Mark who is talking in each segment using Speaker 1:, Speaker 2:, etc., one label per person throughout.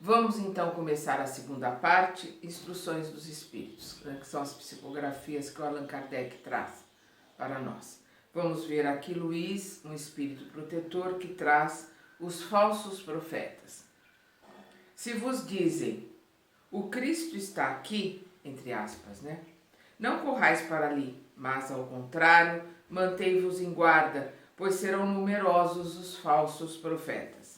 Speaker 1: Vamos então começar a segunda parte, Instruções dos Espíritos, que são as psicografias que o Allan Kardec traz para nós. Vamos ver aqui Luís, um espírito protetor que traz os falsos profetas. Se vos dizem, o Cristo está aqui, entre aspas, né? Não corrais para ali, mas ao contrário, mantei-vos em guarda, pois serão numerosos os falsos profetas.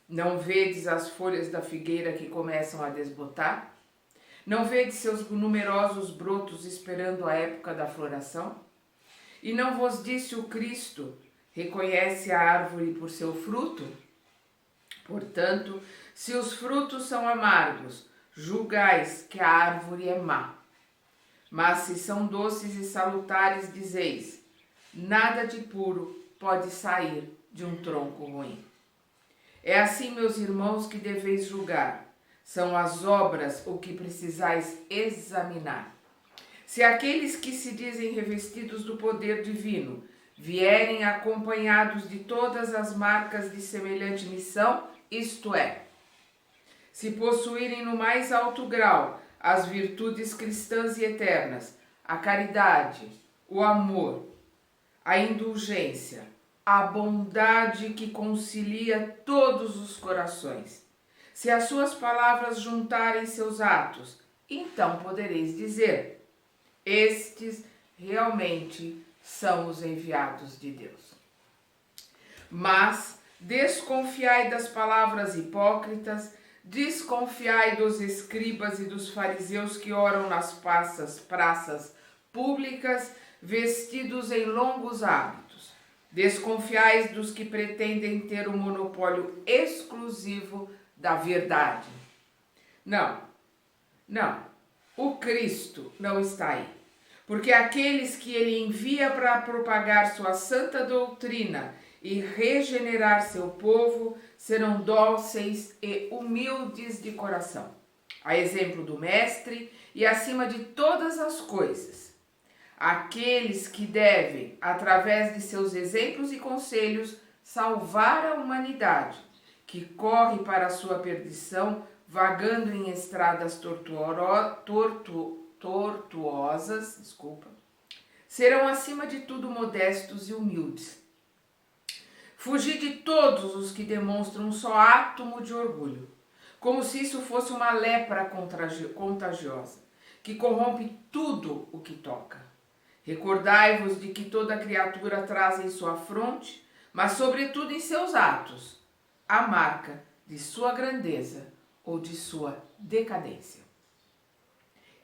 Speaker 1: Não vedes as folhas da figueira que começam a desbotar? Não vedes seus numerosos brotos esperando a época da floração? E não vos disse o Cristo, reconhece a árvore por seu fruto? Portanto, se os frutos são amargos, julgais que a árvore é má. Mas se são doces e salutares, dizeis, nada de puro pode sair de um tronco ruim. É assim, meus irmãos, que deveis julgar. São as obras o que precisais examinar. Se aqueles que se dizem revestidos do poder divino vierem acompanhados de todas as marcas de semelhante missão, isto é, se possuírem no mais alto grau as virtudes cristãs e eternas, a caridade, o amor, a indulgência, a bondade que concilia todos os corações. Se as suas palavras juntarem seus atos, então podereis dizer, estes realmente são os enviados de Deus. Mas desconfiai das palavras hipócritas, desconfiai dos escribas e dos fariseus que oram nas praças públicas, vestidos em longos hábitos. Desconfiai dos que pretendem ter o monopólio exclusivo da verdade. Não, o Cristo não está aí. Porque aqueles que ele envia para propagar sua santa doutrina e regenerar seu povo serão dóceis e humildes de coração, a exemplo do Mestre e acima de todas as coisas. Aqueles que devem, através de seus exemplos e conselhos, salvar a humanidade, que corre para a sua perdição, vagando em estradas tortuosas, serão acima de tudo modestos e humildes. Fugi de todos os que demonstram um só átomo de orgulho, como se isso fosse uma lepra contagiosa, que corrompe tudo o que toca. Recordai-vos de que toda criatura traz em sua fronte, mas sobretudo em seus atos, a marca de sua grandeza ou de sua decadência.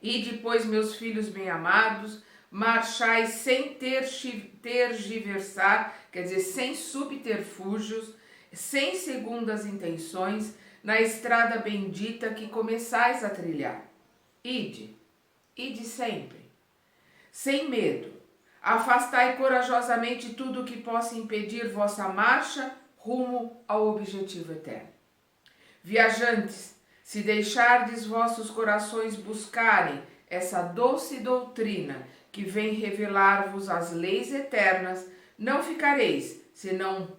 Speaker 1: E depois, meus filhos bem-amados, marchai sem tergiversar, quer dizer, sem subterfúgios, sem segundas intenções, na estrada bendita que começais a trilhar. Ide sempre, sem medo. Afastai corajosamente tudo o que possa impedir vossa marcha rumo ao objetivo eterno. Viajantes, se deixardes vossos corações buscarem essa doce doutrina que vem revelar-vos as leis eternas, não ficareis, senão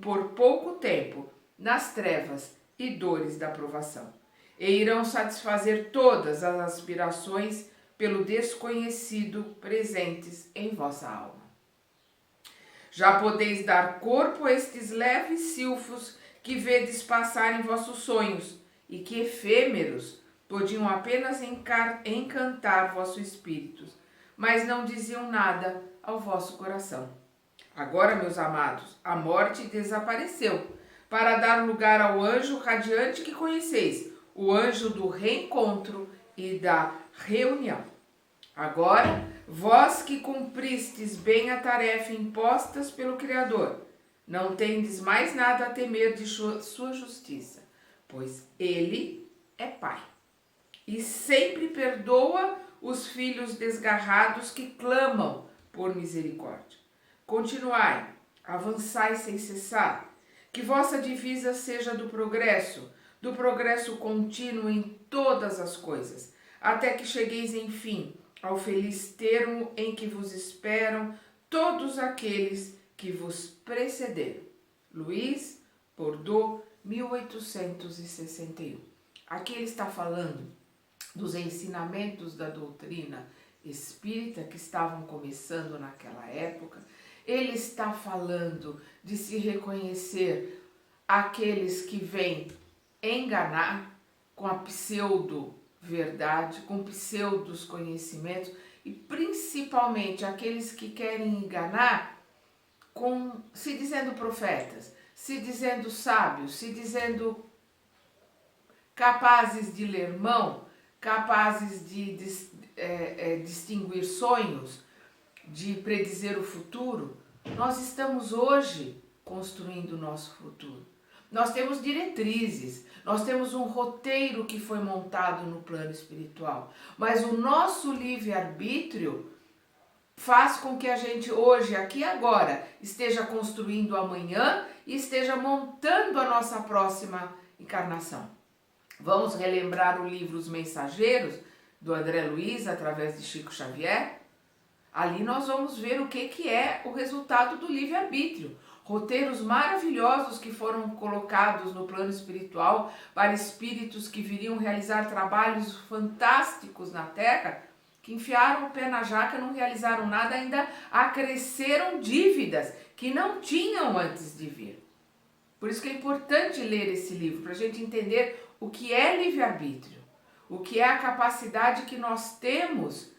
Speaker 1: por pouco tempo, nas trevas e dores da provação, e irão satisfazer todas as aspirações pelo desconhecido presentes em vossa alma. Já podeis dar corpo a estes leves silfos que vedes passar em vossos sonhos, e que efêmeros podiam apenas encantar vosso espírito, mas não diziam nada ao vosso coração. Agora, meus amados, a morte desapareceu, para dar lugar ao anjo radiante que conheceis, o anjo do reencontro e da reunião. Agora, vós que cumpristes bem a tarefa impostas pelo Criador, não tendes mais nada a temer de sua justiça, pois ele é Pai e sempre perdoa os filhos desgarrados que clamam por misericórdia. Continuai, avançai sem cessar, que vossa divisa seja do progresso contínuo em todas as coisas, até que chegueis, enfim, ao feliz termo em que vos esperam todos aqueles que vos precederam. Luís Bordeaux, 1861. Aqui ele está falando dos ensinamentos da doutrina espírita que estavam começando naquela época. Ele está falando de se reconhecer aqueles que vêm enganar com a pseudo-verdade, com pseudos conhecimentos, e principalmente aqueles que querem enganar se dizendo profetas, se dizendo sábios, se dizendo capazes de ler mão, capazes de distinguir sonhos, de predizer o futuro. Nós estamos hoje construindo o nosso futuro. Nós temos diretrizes, nós temos um roteiro que foi montado no plano espiritual, mas o nosso livre-arbítrio faz com que a gente hoje, aqui e agora, esteja construindo amanhã e esteja montando a nossa próxima encarnação. Vamos relembrar o livro Os Mensageiros, do André Luiz, através de Chico Xavier? Ali nós vamos ver o que é o resultado do livre-arbítrio. Roteiros maravilhosos que foram colocados no plano espiritual para espíritos que viriam realizar trabalhos fantásticos na Terra, que enfiaram o pé na jaca, não realizaram nada, ainda acresceram dívidas que não tinham antes de vir. Por isso que é importante ler esse livro, para a gente entender o que é livre-arbítrio, o que é a capacidade que nós temos,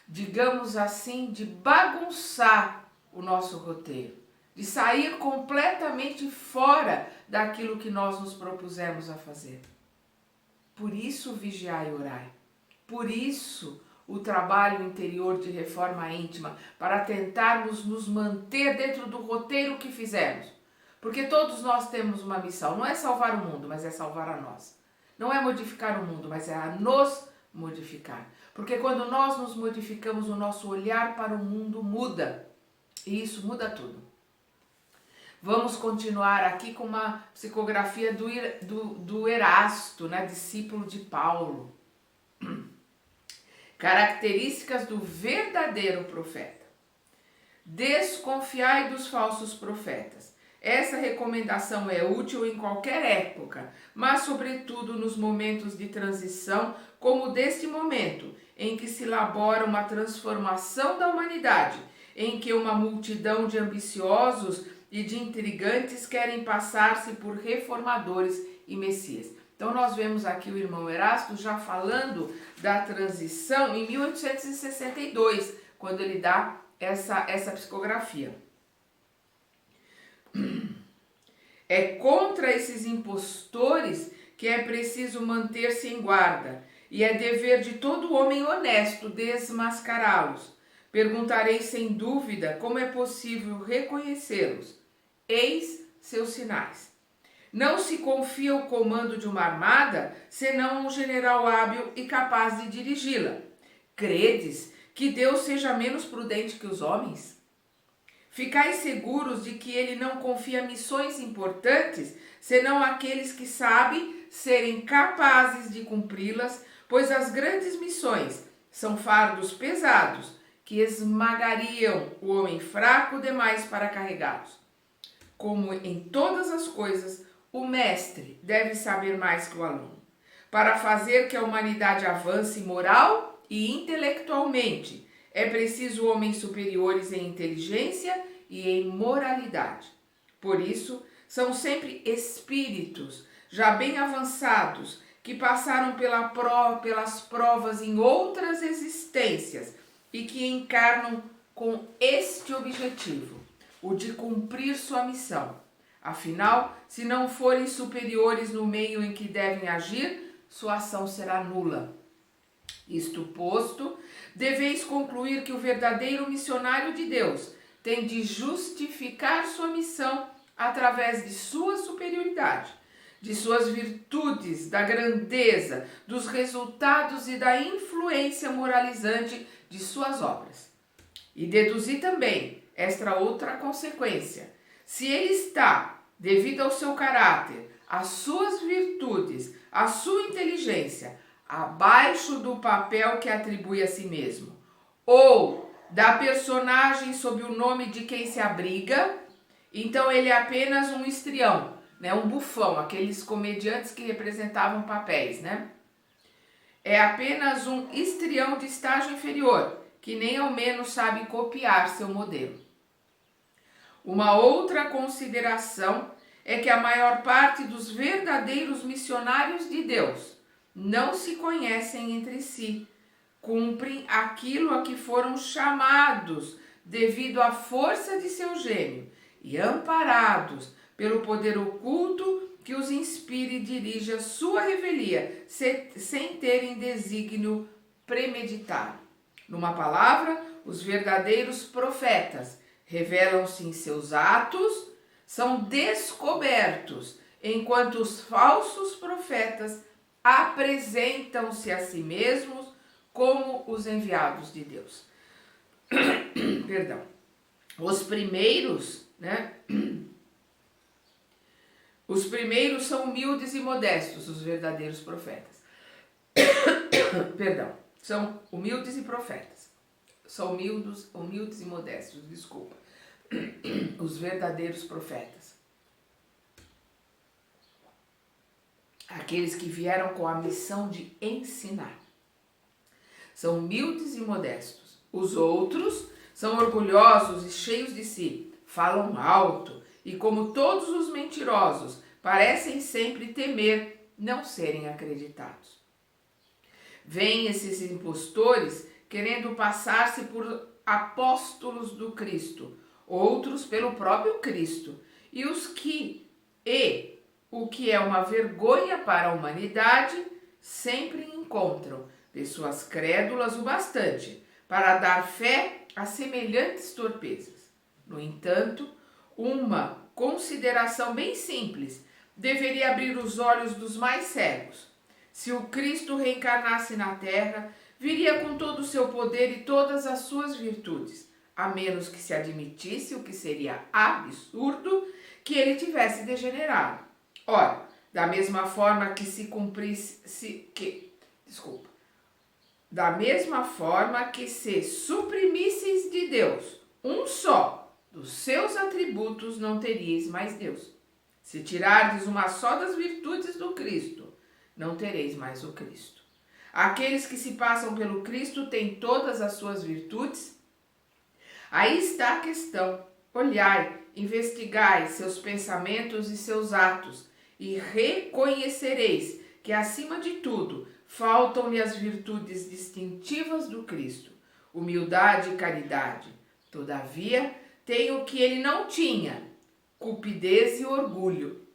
Speaker 1: digamos assim, de bagunçar o nosso roteiro, de sair completamente fora daquilo que nós nos propusemos a fazer. Por isso vigiai e orai. Por isso o trabalho interior de reforma íntima, para tentarmos nos manter dentro do roteiro que fizemos. Porque todos nós temos uma missão, não é salvar o mundo, mas é salvar a nós. Não é modificar o mundo, mas é a nos modificar. Porque quando nós nos modificamos, o nosso olhar para o mundo muda. E isso muda tudo. Vamos continuar aqui com uma psicografia do Erasto, né, discípulo de Paulo. Características do verdadeiro profeta. Desconfiai dos falsos profetas. Essa recomendação é útil em qualquer época, mas sobretudo nos momentos de transição, como deste momento, em que se elabora uma transformação da humanidade, em que uma multidão de ambiciosos e de intrigantes querem passar-se por reformadores e messias. Então nós vemos aqui o irmão Erasto já falando da transição em 1862, quando ele dá essa psicografia. É contra esses impostores que é preciso manter-se em guarda, e é dever de todo homem honesto desmascará-los. Perguntarei sem dúvida como é possível reconhecê-los. Eis seus sinais. Não se confia o comando de uma armada, senão um general hábil e capaz de dirigi-la. Credes que Deus seja menos prudente que os homens? Ficais seguros de que ele não confia missões importantes, senão aqueles que sabem serem capazes de cumpri-las, pois as grandes missões são fardos pesados, que esmagariam o homem fraco demais para carregá-los. Como em todas as coisas, o mestre deve saber mais que o aluno, para fazer que a humanidade avance moral e intelectualmente. É preciso homens superiores em inteligência e em moralidade. Por isso, são sempre espíritos já bem avançados que passaram pelas provas em outras existências e que encarnam com este objetivo, o de cumprir sua missão. Afinal, se não forem superiores no meio em que devem agir, sua ação será nula. Isto posto, deveis concluir que o verdadeiro missionário de Deus tem de justificar sua missão através de sua superioridade, de suas virtudes, da grandeza, dos resultados e da influência moralizante de suas obras. E deduzir também esta outra consequência. Se ele está, devido ao seu caráter, às suas virtudes, à sua inteligência, abaixo do papel que atribui a si mesmo, ou da personagem sob o nome de quem se abriga, então ele é apenas um histrião, né? Um bufão, aqueles comediantes que representavam papéis, né? É apenas um histrião de estágio inferior, que nem ao menos sabe copiar seu modelo. Uma outra consideração é que a maior parte dos verdadeiros missionários de Deus não se conhecem entre si, cumprem aquilo a que foram chamados devido à força de seu gênio e amparados pelo poder oculto que os inspire e dirija sua revelia sem terem desígnio premeditado. Numa palavra, os verdadeiros profetas revelam-se em seus atos, são descobertos, enquanto os falsos profetas apresentam-se a si mesmos como os enviados de Deus. Perdão. Os primeiros, né? Os primeiros são humildes e modestos, os verdadeiros profetas. Perdão. São humildes e profetas. São humildes e modestos, desculpa. Os verdadeiros profetas. Aqueles que vieram com a missão de ensinar. São humildes e modestos. Os outros são orgulhosos e cheios de si, falam alto e, como todos os mentirosos, parecem sempre temer não serem acreditados. Vêm esses impostores querendo passar-se por apóstolos do Cristo, outros pelo próprio Cristo, e o que é uma vergonha para a humanidade, sempre encontram pessoas crédulas o bastante para dar fé a semelhantes torpezas. No entanto, uma consideração bem simples deveria abrir os olhos dos mais cegos. Se o Cristo reencarnasse na Terra, viria com todo o seu poder e todas as suas virtudes, a menos que se admitisse, o que seria absurdo, que ele tivesse degenerado. Ora, da mesma forma que se suprimisseis de Deus um só dos seus atributos, não teríeis mais Deus. Se tirardes uma só das virtudes do Cristo, não tereis mais o Cristo. Aqueles que se passam pelo Cristo têm todas as suas virtudes. Aí está a questão. Olhai, investigai seus pensamentos e seus atos, e reconhecereis que, acima de tudo, faltam-lhe as virtudes distintivas do Cristo, humildade e caridade. Todavia, tem o que ele não tinha, cupidez e orgulho.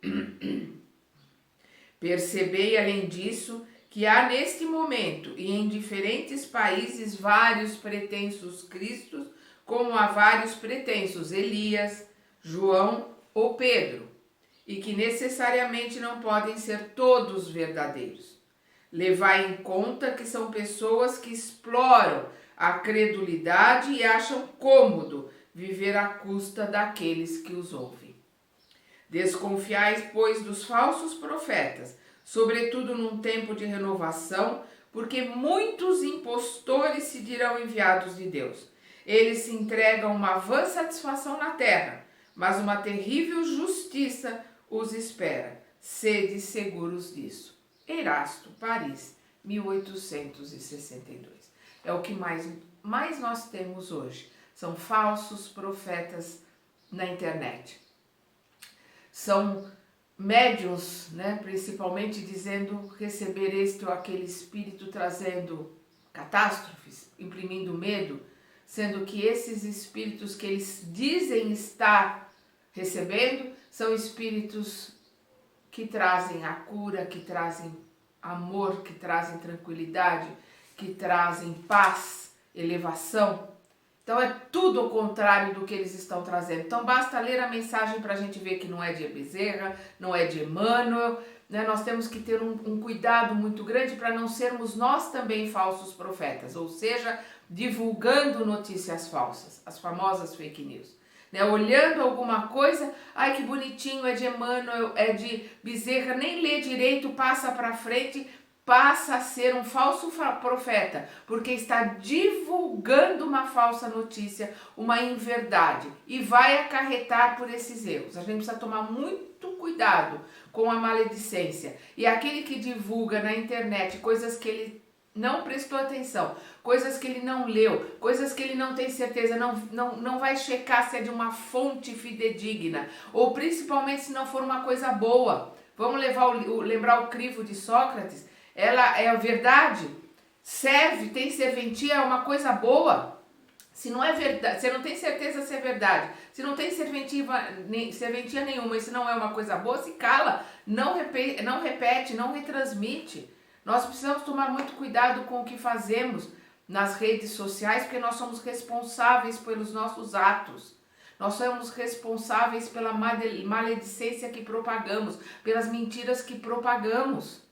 Speaker 1: Percebei, além disso, que há neste momento e em diferentes países vários pretensos Cristos, como há vários pretensos Elias, João ou Pedro, e que necessariamente não podem ser todos verdadeiros. Levai em conta que são pessoas que exploram a credulidade e acham cômodo viver à custa daqueles que os ouvem. Desconfiais, pois, dos falsos profetas, sobretudo num tempo de renovação, porque muitos impostores se dirão enviados de Deus. Eles se entregam uma vã satisfação na terra, mas uma terrível justiça os espera. Sede seguros disso. Erasto, Paris, 1862. É o que mais nós temos hoje. São falsos profetas na internet. São médiuns, né, principalmente dizendo receber este ou aquele espírito, trazendo catástrofes, imprimindo medo, sendo que esses espíritos que eles dizem estar recebendo são espíritos que trazem a cura, que trazem amor, que trazem tranquilidade, que trazem paz, elevação. Então é tudo o contrário do que eles estão trazendo. Então basta ler a mensagem para a gente ver que não é de Bezerra, não é de Emmanuel, né? Nós temos que ter um cuidado muito grande para não sermos nós também falsos profetas, ou seja, divulgando notícias falsas, as famosas fake news. Né? Olhando alguma coisa, ai que bonitinho, é de Emmanuel, é de Bezerra, nem lê direito, passa para frente passa a ser um falso profeta, porque está divulgando uma falsa notícia, uma inverdade, e vai acarretar por esses erros. A gente precisa tomar muito cuidado com a maledicência. E aquele que divulga na internet coisas que ele não prestou atenção, coisas que ele não leu, coisas que ele não tem certeza, não vai checar se é de uma fonte fidedigna, ou principalmente se não for uma coisa boa. Vamos lembrar o crivo de Sócrates. Ela é a verdade, serve, tem serventia, é uma coisa boa. Se não é verdade, você não tem certeza se é verdade, se não tem serventia nenhuma e se não é uma coisa boa, se cala, não repete, não retransmite. Nós precisamos tomar muito cuidado com o que fazemos nas redes sociais, porque nós somos responsáveis pelos nossos atos. Nós somos responsáveis pela maledicência que propagamos, pelas mentiras que propagamos.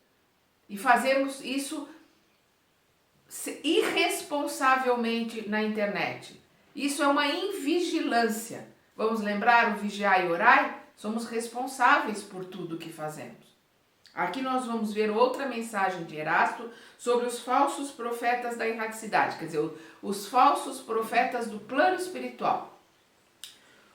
Speaker 1: E fazemos isso irresponsavelmente na internet. Isso é uma invigilância. Vamos lembrar o vigiai e orai? Somos responsáveis por tudo que fazemos. Aqui nós vamos ver outra mensagem de Erasto sobre os falsos profetas da erraticidade, quer dizer, os falsos profetas do plano espiritual.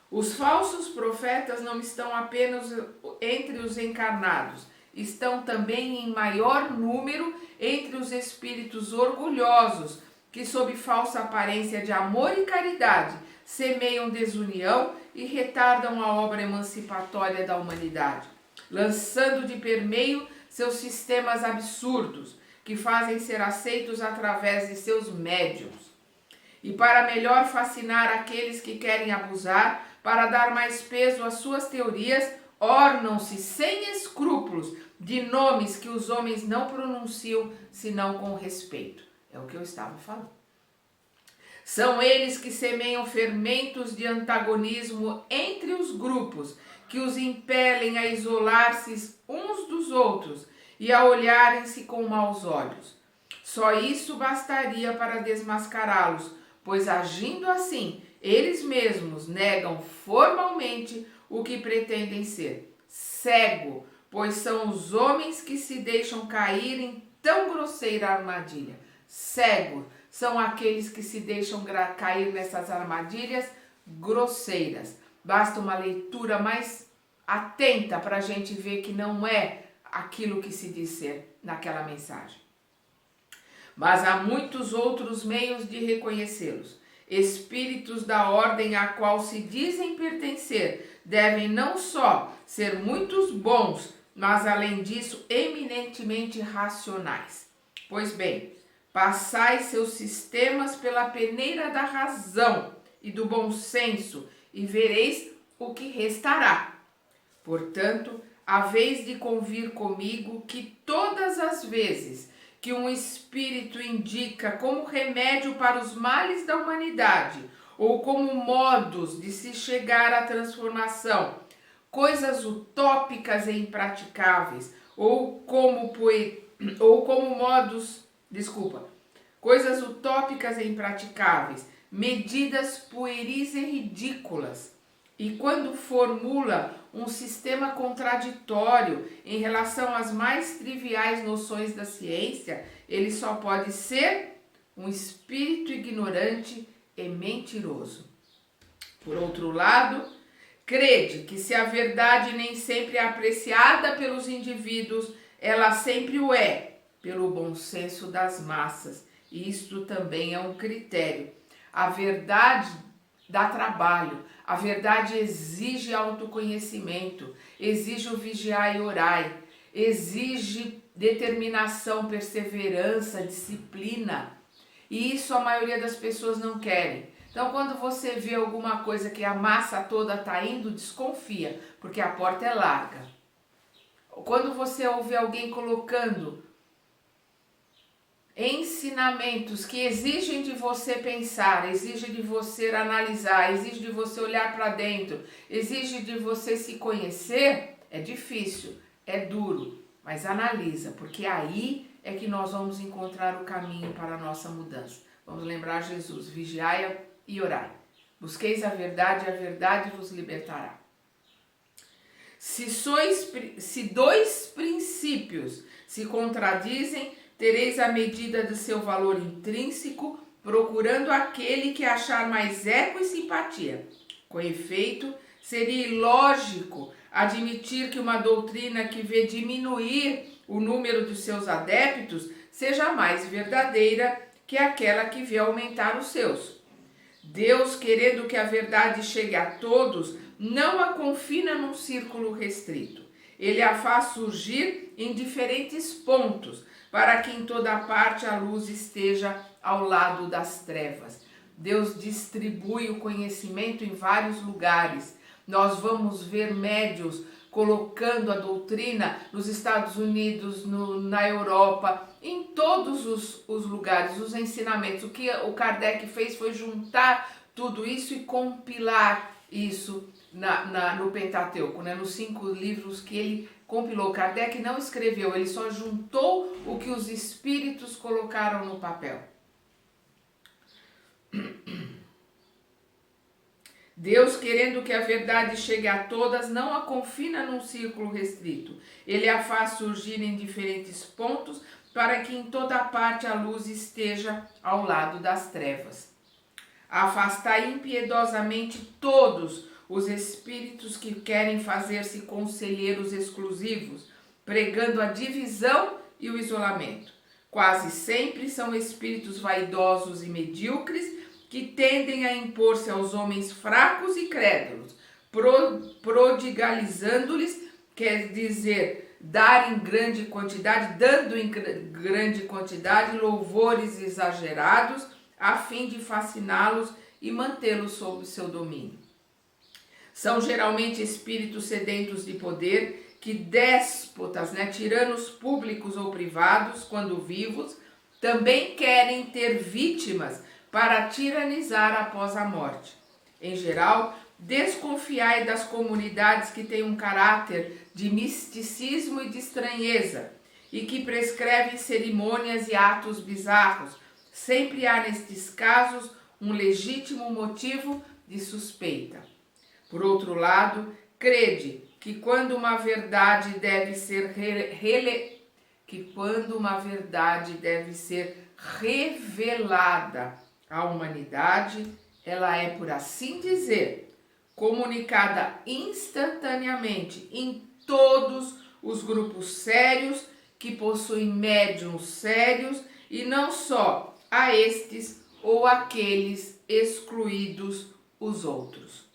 Speaker 1: Os falsos profetas não estão apenas entre os encarnados, estão também em maior número entre os espíritos orgulhosos, que sob falsa aparência de amor e caridade, semeiam desunião e retardam a obra emancipatória da humanidade, lançando de permeio seus sistemas absurdos, que fazem ser aceitos através de seus médiuns. E para melhor fascinar aqueles que querem abusar, para dar mais peso às suas teorias, ornam-se sem escrúpulos de nomes que os homens não pronunciam senão com respeito. É o que eu estava falando. São eles que semeiam fermentos de antagonismo entre os grupos, que os impelem a isolar-se uns dos outros e a olharem-se com maus olhos. Só isso bastaria para desmascará-los, pois agindo assim, eles mesmos negam formalmente o que pretendem ser. Cego, pois são os homens que se deixam cair em tão grosseira armadilha. Cego são aqueles que se deixam cair nessas armadilhas grosseiras. Basta uma leitura mais atenta para a gente ver que não é aquilo que se diz ser naquela mensagem. Mas há muitos outros meios de reconhecê-los. Espíritos da ordem a qual se dizem pertencer devem não só ser muitos bons, mas além disso eminentemente racionais. Pois bem, passai seus sistemas pela peneira da razão e do bom senso e vereis o que restará. Portanto, haveis de convir comigo que todas as vezes que um espírito indica como remédio para os males da humanidade ou como modos de se chegar à transformação, coisas utópicas e impraticáveis, coisas utópicas e impraticáveis, medidas pueris e ridículas, e quando formula um sistema contraditório em relação às mais triviais noções da ciência, ele só pode ser um espírito ignorante e mentiroso. Por outro lado, crede que se a verdade nem sempre é apreciada pelos indivíduos, ela sempre o é pelo bom senso das massas. E isto também é um critério. A verdade dá trabalho, a verdade exige autoconhecimento, exige o vigiar e orai, exige determinação, perseverança, disciplina. E isso a maioria das pessoas não querem. Então, quando você vê alguma coisa que a massa toda está indo, desconfia, porque a porta é larga. Quando você ouve alguém colocando ensinamentos que exigem de você pensar, exigem de você analisar, exigem de você olhar para dentro, exigem de você se conhecer, é difícil, é duro, mas analisa, porque aí é que nós vamos encontrar o caminho para a nossa mudança. Vamos lembrar Jesus, vigiai e orai. Busqueis a verdade vos libertará. Se dois princípios se contradizem, tereis a medida de seu valor intrínseco, procurando aquele que achar mais eco e simpatia. Com efeito, seria ilógico admitir que uma doutrina que vê diminuir o número de seus adeptos seja mais verdadeira que aquela que vê aumentar os seus. Deus, querendo que a verdade chegue a todos, não a confina num círculo restrito. Ele a faz surgir em diferentes pontos, para que em toda parte a luz esteja ao lado das trevas. Deus distribui o conhecimento em vários lugares. Nós vamos ver médiuns colocando a doutrina nos Estados Unidos, na Europa, em todos os lugares, os ensinamentos. O que o Kardec fez foi juntar tudo isso e compilar isso no Pentateuco, né? Nos 5 livros que ele compilou. Kardec não escreveu, ele só juntou o que os espíritos colocaram no papel. Deus, querendo que a verdade chegue a todas, não a confina num círculo restrito. Ele a faz surgir em diferentes pontos, para que em toda parte a luz esteja ao lado das trevas. Afastai impiedosamente todos os espíritos que querem fazer-se conselheiros exclusivos, pregando a divisão e o isolamento. Quase sempre são espíritos vaidosos e medíocres, que tendem a impor-se aos homens fracos e crédulos, prodigalizando-lhes, quer dizer, dando em grande quantidade louvores exagerados, a fim de fasciná-los e mantê-los sob seu domínio. São geralmente espíritos sedentos de poder, que déspotas, tiranos públicos ou privados, quando vivos, também querem ter vítimas para tiranizar após a morte. Em geral, desconfiai das comunidades que têm um caráter de misticismo e de estranheza, e que prescrevem cerimônias e atos bizarros. Sempre há nestes casos um legítimo motivo de suspeita. Por outro lado, crede que quando uma verdade deve ser revelada à humanidade, ela é, por assim dizer, comunicada instantaneamente em todos os grupos sérios que possuem médiuns sérios, e não só a estes ou aqueles excluídos os outros.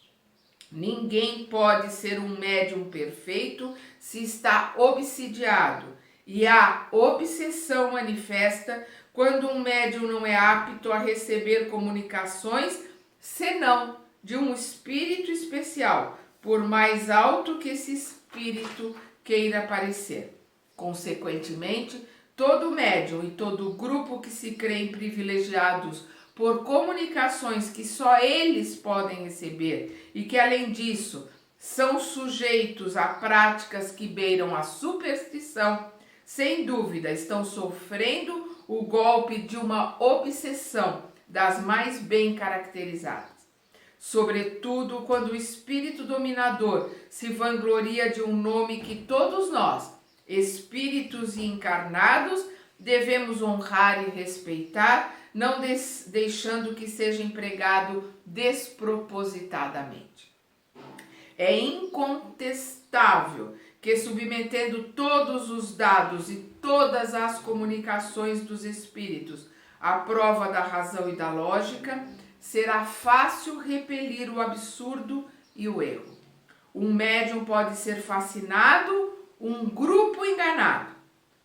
Speaker 1: Ninguém pode ser um médium perfeito se está obsidiado, e a obsessão manifesta quando um médium não é apto a receber comunicações, senão de um espírito especial, por mais alto que esse espírito queira parecer. Consequentemente, todo médium e todo grupo que se creem privilegiados por comunicações que só eles podem receber e que, além disso, são sujeitos a práticas que beiram a superstição, sem dúvida estão sofrendo o golpe de uma obsessão das mais bem caracterizadas. Sobretudo quando o espírito dominador se vangloria de um nome que todos nós, espíritos e encarnados, devemos honrar e respeitar, não deixando que seja empregado despropositadamente. É incontestável que, submetendo todos os dados e todas as comunicações dos espíritos à prova da razão e da lógica, será fácil repelir o absurdo e o erro. Um médium pode ser fascinado, um grupo enganado.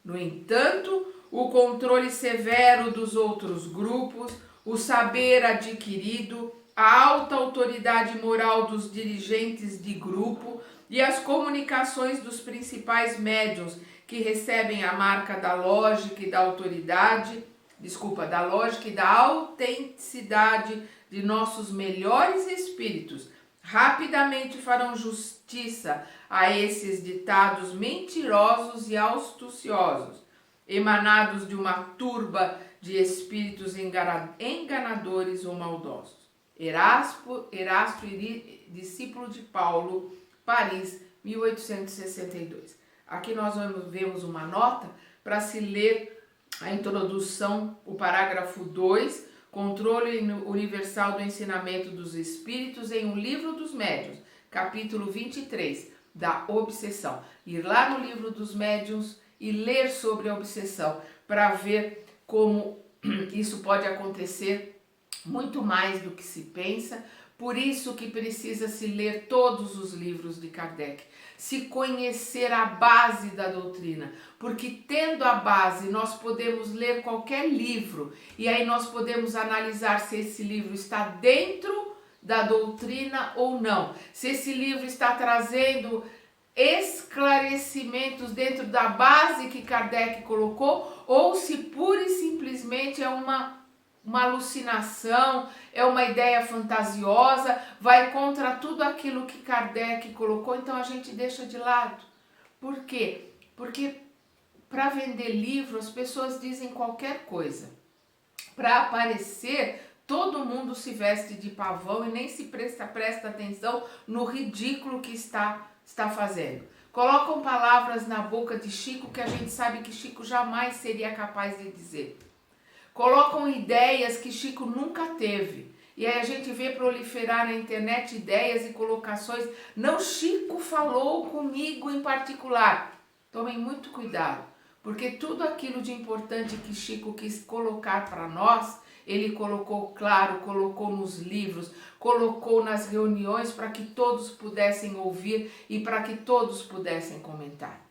Speaker 1: No entanto, o controle severo dos outros grupos, o saber adquirido, a alta autoridade moral dos dirigentes de grupo e as comunicações dos principais médiuns que recebem a marca da lógica e da autenticidade de nossos melhores espíritos, rapidamente farão justiça a esses ditados mentirosos e astuciosos, emanados de uma turba de espíritos enganadores ou maldosos. Erasto, discípulo de Paulo, Paris, 1862. Aqui nós vemos uma nota para se ler a introdução, o parágrafo 2, Controle Universal do Ensinamento dos Espíritos em O Livro dos Médiuns, capítulo 23, da obsessão. Ir lá no Livro dos Médiuns e ler sobre a obsessão, para ver como isso pode acontecer muito mais do que se pensa. Por isso que precisa se ler todos os livros de Kardec, se conhecer a base da doutrina, porque tendo a base nós podemos ler qualquer livro e aí nós podemos analisar se esse livro está dentro da doutrina ou não, se esse livro está trazendo esclarecimentos dentro da base que Kardec colocou ou se pura e simplesmente é uma alucinação, é uma ideia fantasiosa, vai contra tudo aquilo que Kardec colocou, então a gente deixa de lado. Por quê? Porque para vender livro as pessoas dizem qualquer coisa. Para aparecer, todo mundo se veste de pavão e nem se presta atenção no ridículo que está fazendo. Colocam palavras na boca de Chico que a gente sabe que Chico jamais seria capaz de dizer. Colocam ideias que Chico nunca teve. E aí a gente vê proliferar na internet ideias e colocações. Não, Chico falou comigo em particular. Tomem muito cuidado, porque tudo aquilo de importante que Chico quis colocar para nós, ele colocou claro, colocou nos livros, colocou nas reuniões para que todos pudessem ouvir e para que todos pudessem comentar.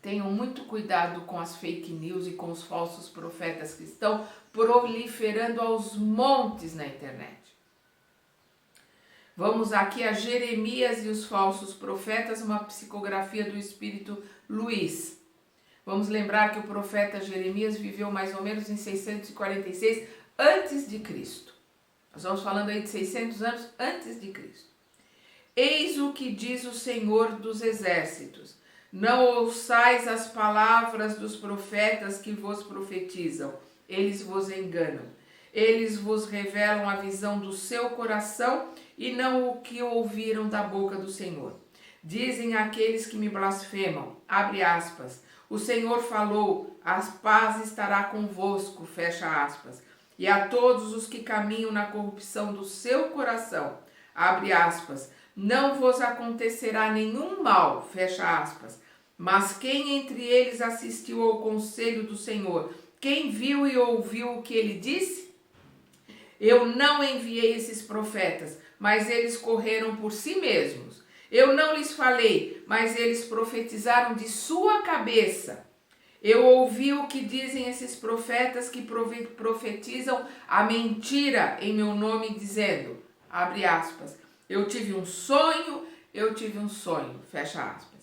Speaker 1: Tenham muito cuidado com as fake news e com os falsos profetas que estão proliferando aos montes na internet. Vamos aqui a Jeremias e os falsos profetas, uma psicografia do espírito Luiz. Vamos lembrar que o profeta Jeremias viveu mais ou menos em 646 antes de Cristo. Nós vamos falando aí de 600 anos antes de Cristo. Eis o que diz o Senhor dos Exércitos. Não ouçais as palavras dos profetas que vos profetizam. Eles vos enganam. Eles vos revelam a visão do seu coração e não o que ouviram da boca do Senhor. Dizem aqueles que me blasfemam, abre aspas, o Senhor falou, a paz estará convosco, fecha aspas. E a todos os que caminham na corrupção do seu coração, abre aspas, não vos acontecerá nenhum mal, fecha aspas. Mas quem entre eles assistiu ao conselho do Senhor? Quem viu e ouviu o que ele disse? Eu não enviei esses profetas, mas eles correram por si mesmos. Eu não lhes falei, mas eles profetizaram de sua cabeça. Eu ouvi o que dizem esses profetas que profetizam a mentira em meu nome, dizendo, abre aspas, eu tive um sonho, fecha aspas.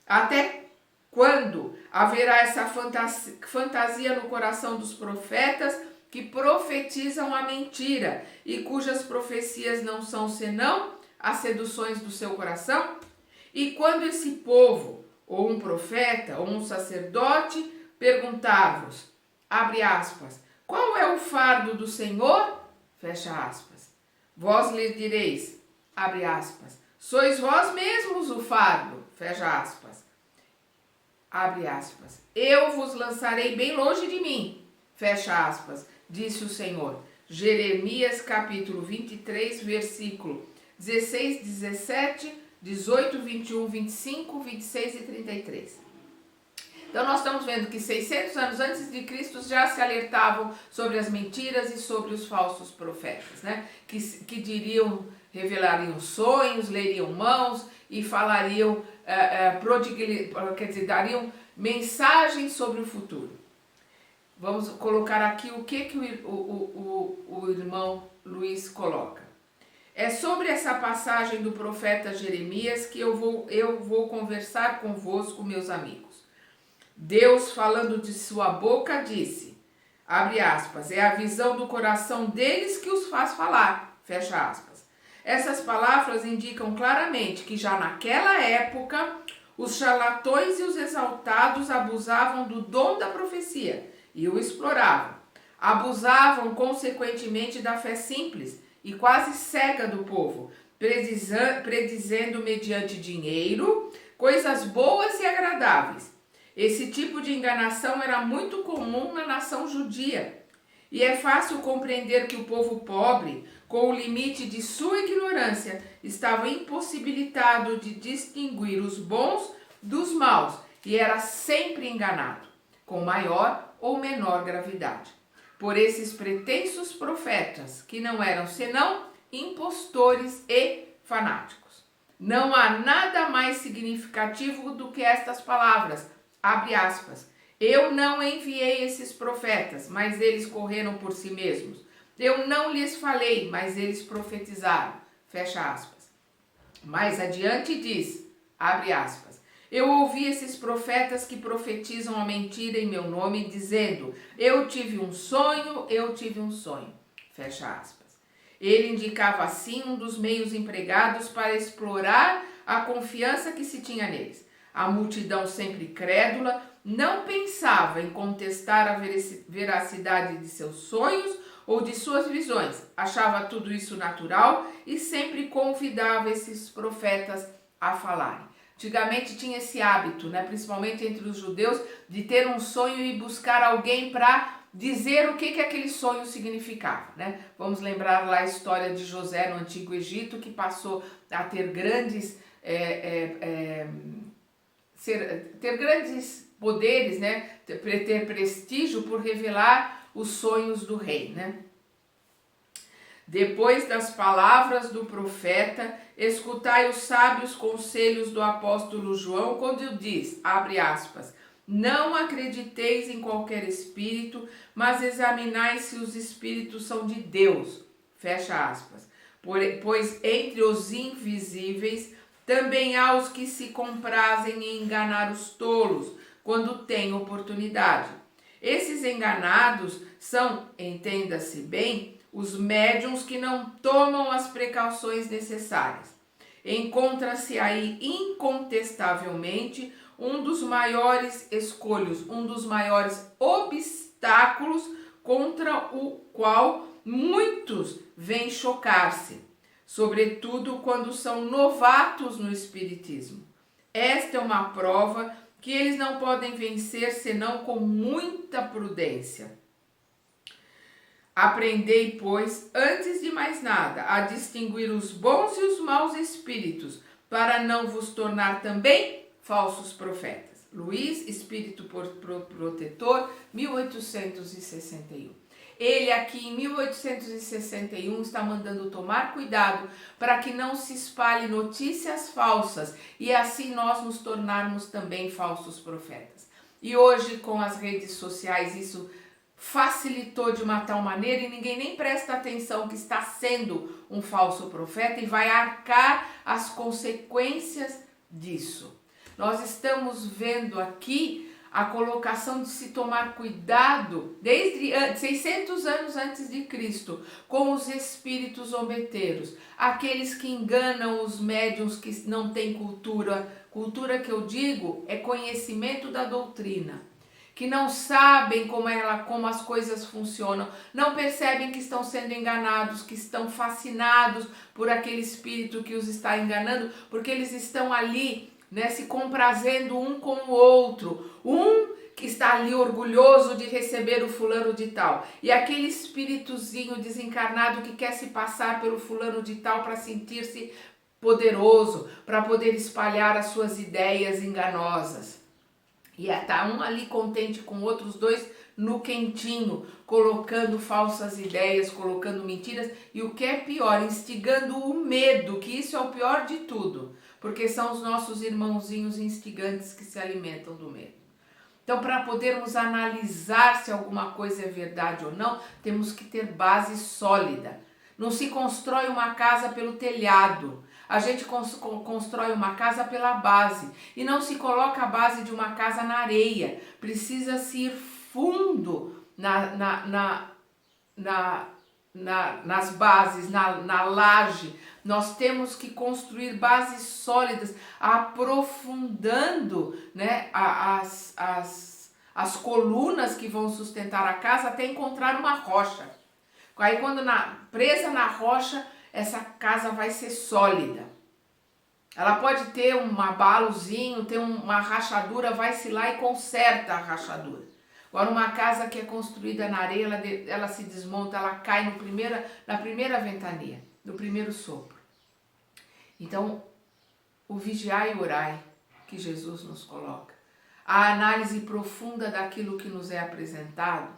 Speaker 1: Até quando haverá essa fantasia no coração dos profetas que profetizam a mentira e cujas profecias não são senão as seduções do seu coração? E quando esse povo, ou um profeta, ou um sacerdote, perguntar-vos, abre aspas, qual é o fardo do Senhor? Fecha aspas. Vós lhe direis, abre aspas, sois vós mesmos o fardo, fecha aspas. Abre aspas, eu vos lançarei bem longe de mim, fecha aspas, disse o Senhor. Jeremias capítulo 23, versículo 16, 17, 18, 21, 25, 26 e 33. Então nós estamos vendo que 600 anos antes de Cristo já se alertavam sobre as mentiras e sobre os falsos profetas, né? Que diriam, revelariam sonhos, leriam mãos e falariam, dariam mensagens sobre o futuro. Vamos colocar aqui o que o irmão Luiz coloca. É sobre essa passagem do profeta Jeremias que eu vou conversar convosco, meus amigos. Deus, falando de sua boca, disse, abre aspas, é a visão do coração deles que os faz falar, fecha aspas. Essas palavras indicam claramente que já naquela época os charlatões e os exaltados abusavam do dom da profecia e o exploravam. Abusavam, consequentemente, da fé simples e quase cega do povo, predizendo mediante dinheiro coisas boas e agradáveis. Esse tipo de enganação era muito comum na nação judia, e é fácil compreender que o povo pobre, com o limite de sua ignorância, estava impossibilitado de distinguir os bons dos maus e era sempre enganado, com maior ou menor gravidade, por esses pretensos profetas, que não eram senão impostores e fanáticos. Não há nada mais significativo do que estas palavras, abre aspas, eu não enviei esses profetas, mas eles correram por si mesmos. Eu não lhes falei, mas eles profetizaram, fecha aspas. Mais adiante diz, abre aspas, eu ouvi esses profetas que profetizam a mentira em meu nome, dizendo, eu tive um sonho, fecha aspas. Ele indicava assim um dos meios empregados para explorar a confiança que se tinha neles. A multidão, sempre crédula, não pensava em contestar a veracidade de seus sonhos ou de suas visões. Achava tudo isso natural e sempre convidava esses profetas a falarem. Antigamente tinha esse hábito, né, principalmente entre os judeus, de ter um sonho e buscar alguém para dizer o que aquele sonho significava, né? Vamos lembrar lá a história de José no Antigo Egito, que passou a ter grandes poderes, né? Ter prestígio por revelar os sonhos do rei, né? Depois das palavras do profeta, escutai os sábios conselhos do apóstolo João, quando diz, abre aspas, não acrediteis em qualquer espírito, mas examinai se os espíritos são de Deus, fecha aspas, pois entre os invisíveis também há os que se comprazem em enganar os tolos, quando têm oportunidade. Esses enganados são, entenda-se bem, os médiuns que não tomam as precauções necessárias. Encontra-se aí incontestavelmente um dos maiores escolhos, um dos maiores obstáculos contra o qual muitos vêm chocar-se, sobretudo quando são novatos no espiritismo. Esta é uma prova que eles não podem vencer senão com muita prudência. Aprendei, pois, antes de mais nada, a distinguir os bons e os maus espíritos, para não vos tornar também falsos profetas. Luís, Espírito Protetor, 1861. Ele aqui em 1861 está mandando tomar cuidado para que não se espalhe notícias falsas e assim nós nos tornarmos também falsos profetas. E hoje com as redes sociais isso facilitou de uma tal maneira e ninguém nem presta atenção que está sendo um falso profeta e vai arcar as consequências disso. Nós estamos vendo aqui a colocação de se tomar cuidado desde 600 anos antes de Cristo com os espíritos zombeteiros, aqueles que enganam os médiuns que não têm cultura. Cultura que eu digo é conhecimento da doutrina, que não sabem como as coisas funcionam, não percebem que estão sendo enganados, que estão fascinados por aquele espírito que os está enganando, porque eles estão ali, né, se comprazendo um com o outro, um que está ali orgulhoso de receber o fulano de tal, e aquele espíritozinho desencarnado que quer se passar pelo fulano de tal para sentir-se poderoso, para poder espalhar as suas ideias enganosas. E está um ali contente com outros dois no quentinho, colocando falsas ideias, colocando mentiras, e o que é pior, instigando o medo, que isso é o pior de tudo, porque são os nossos irmãozinhos instigantes que se alimentam do medo. Então, para podermos analisar se alguma coisa é verdade ou não, temos que ter base sólida. Não se constrói uma casa pelo telhado. A gente constrói uma casa pela base e não se coloca a base de uma casa na areia. Precisa-se ir fundo nas bases, na laje. Nós temos que construir bases sólidas, aprofundando, né, as colunas que vão sustentar a casa até encontrar uma rocha. Aí quando presa na rocha, essa casa vai ser sólida. Ela pode ter um abalozinho, ter uma rachadura, vai-se lá e conserta a rachadura. Agora, uma casa que é construída na areia, ela se desmonta, ela cai na primeira ventania, no primeiro sopro. Então, o vigiai e orai que Jesus nos coloca, a análise profunda daquilo que nos é apresentado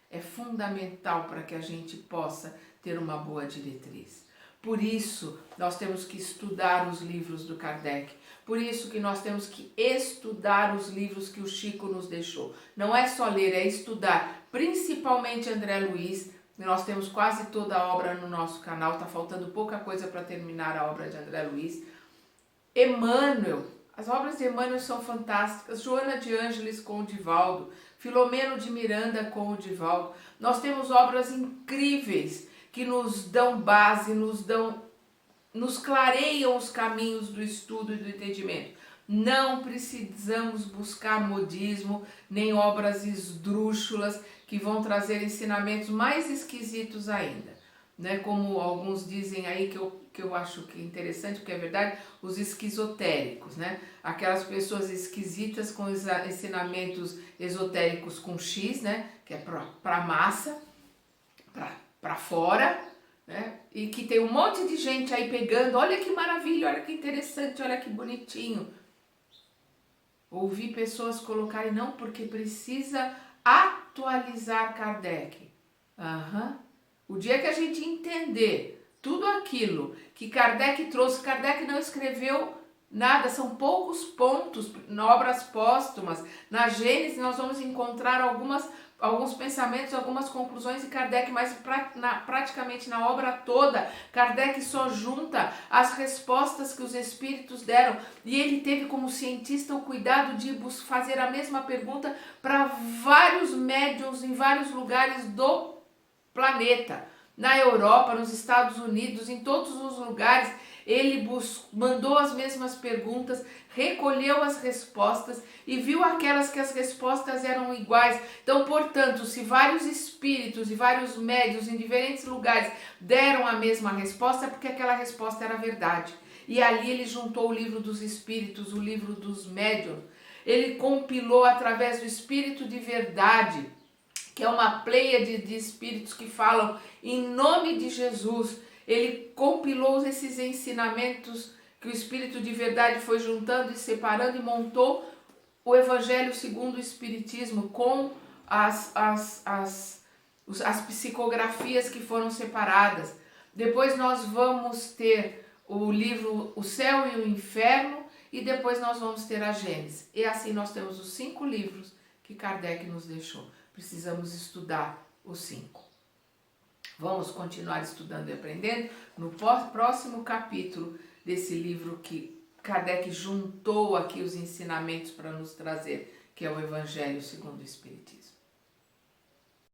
Speaker 1: é fundamental para que a gente possa ter uma boa diretriz. Por isso, nós temos que estudar os livros do Kardec. Por isso que nós temos que estudar os livros que o Chico nos deixou. Não é só ler, é estudar. Principalmente André Luiz. Nós temos quase toda a obra no nosso canal. Está faltando pouca coisa para terminar a obra de André Luiz. Emmanuel. As obras de Emmanuel são fantásticas. Joana de Ângeles com o Divaldo. Filomeno de Miranda com o Divaldo. Nós temos obras incríveis que nos dão base, nos clareiam os caminhos do estudo e do entendimento. Não precisamos buscar modismo, nem obras esdrúxulas que vão trazer ensinamentos mais esquisitos ainda, né? Como alguns dizem aí, que eu acho que é interessante, porque é verdade, os esquizotéricos, né? Aquelas pessoas esquisitas com ensinamentos esotéricos com X, né? Que é para massa, para fora, né? E que tem um monte de gente aí pegando, olha que maravilha, olha que interessante, olha que bonitinho. Ouvi pessoas colocarem, não, porque precisa atualizar Kardec. O dia que a gente entender tudo aquilo que Kardec trouxe, Kardec não escreveu nada, são poucos pontos, obras póstumas. Na Gênesis nós vamos encontrar alguns pensamentos, algumas conclusões de Kardec, mas praticamente na obra toda, Kardec só junta as respostas que os espíritos deram. E ele teve como cientista o cuidado de fazer a mesma pergunta para vários médiuns em vários lugares do planeta. Na Europa, nos Estados Unidos, em todos os lugares, ele mandou as mesmas perguntas, recolheu as respostas e viu aquelas que as respostas eram iguais. Então, portanto, se vários espíritos e vários médiuns em diferentes lugares deram a mesma resposta, é porque aquela resposta era verdade. E ali ele juntou o livro dos espíritos, o livro dos médiuns. Ele compilou através do Espírito de Verdade, que é uma pleiade de espíritos que falam em nome de Jesus. Ele compilou esses ensinamentos que o Espírito de Verdade foi juntando e separando e montou o Evangelho segundo o Espiritismo com as psicografias que foram separadas. Depois nós vamos ter o livro O Céu e o Inferno e depois nós vamos ter a Gênesis. E assim nós temos os 5 livros que Kardec nos deixou. Precisamos estudar os 5. Vamos continuar estudando e aprendendo no próximo capítulo desse livro que Kardec juntou aqui os ensinamentos para nos trazer, que é o Evangelho segundo o Espiritismo.